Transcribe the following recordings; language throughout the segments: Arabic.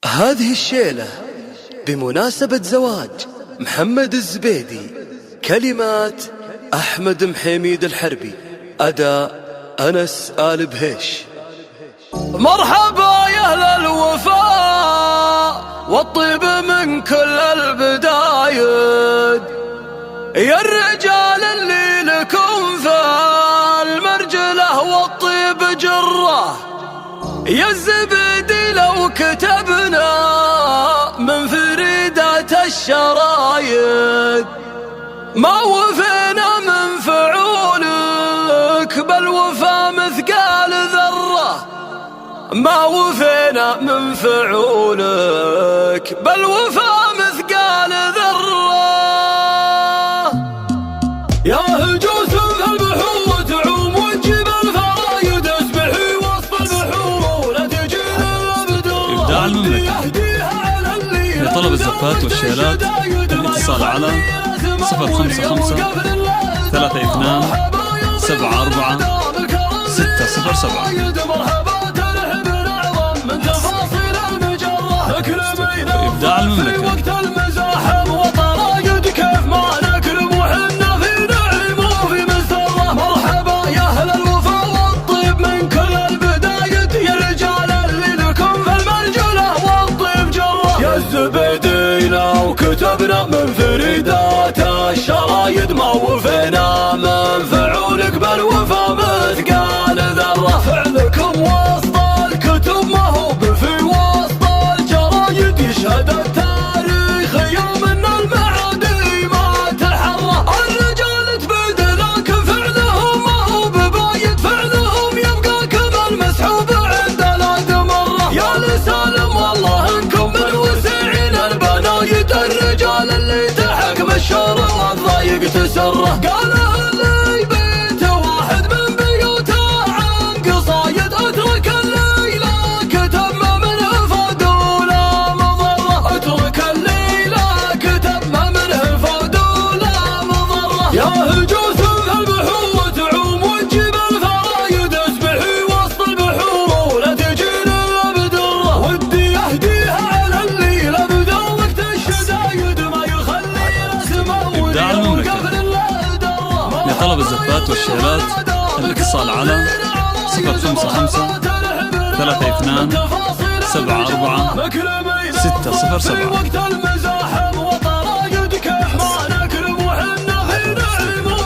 هذه الشيلة بمناسبة زواج محمد الزبيدي، كلمات أحمد محميد الحربي، أداء أنس آل بهيش. مرحبا يا أهل الوفاء والطيب من كل البدايد، يا الرجال اللي لكم في المرجلة والطيب جره، يا الزبيدي لو كتبنا من فريدات الشرايد ما وفينا من فعولك، بل وفا مثقال ذرة، ما وفينا من فعولك بل وفا مثقال ذرة. يا هجوس في البحور تعوم وتجيب الفرايد، اسبحي وسط البحور لا تجينا الابدور. إبداع المملكة لطلب الزفات والشيلات الاتصال على 055 32 74 607. إبداع المملكة. كتبنا من فريدات الشرايد ما وفينا من فعولك بل وفا مثقال ذرة. فعلكم وسط الكتب ما هو بفي وسط الجرايد، يشهد التاريخ يوم ان المعادي ما تحرى. الرجال تبدل لكن فعلهم ما هو ببايد، فعلهم يبقى كما المسحوب عند الادمرة. يا لسالم والله انكم من وسعين البنايد، الرجال اللي تحكم الشر والضايق تسره. قالها اللي بيت واحد من بيوته عن قصايد، اترك الليلة كتب ما منه فدولا مضرة، اترك الليلة كتب ما منه فدولا مضرة. يا هجوس في البحور تعوم وتجيب الفرايد، اسبحي وسط البحور ولا تجينا بدره. ودي اهديها على الليلة بدر وقت الشدايد ما يخلي اسمه. إبداع المملكة لطلب الزفات والشيلات الاتصال على 055 32 74 607.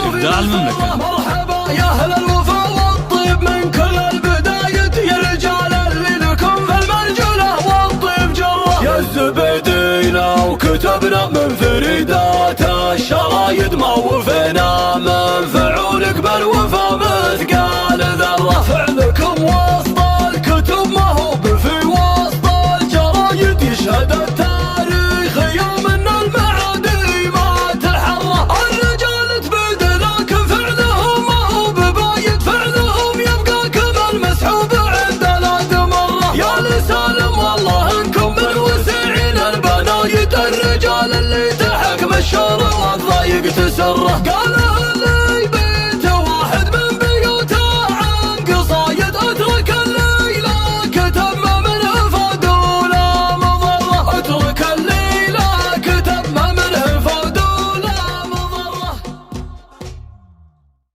إبداع المملكة. مرحبا يا أهل الوفا والطيب من كل البدايد، يا رجال اللي لكم في المرجلة والطيب جره، يا الزبيدينا وكتبنا من فريدات الشرايد ما وفينا من فعولك بل وفا مثقال ذرة. فعلكم وسط الكتب ما هو بفي وسط الجرايد، يشهد التاريخ يوم ان المعادي ما تحرى. الرجال تبدل لكن فعلهم ما هو ببايد، فعلهم يبقى كما المسحوب عند الادمرة. يا لسالم والله انكم من وسعين البنايد، الرجال اللي تحكم الشر والضايق تسره. قالها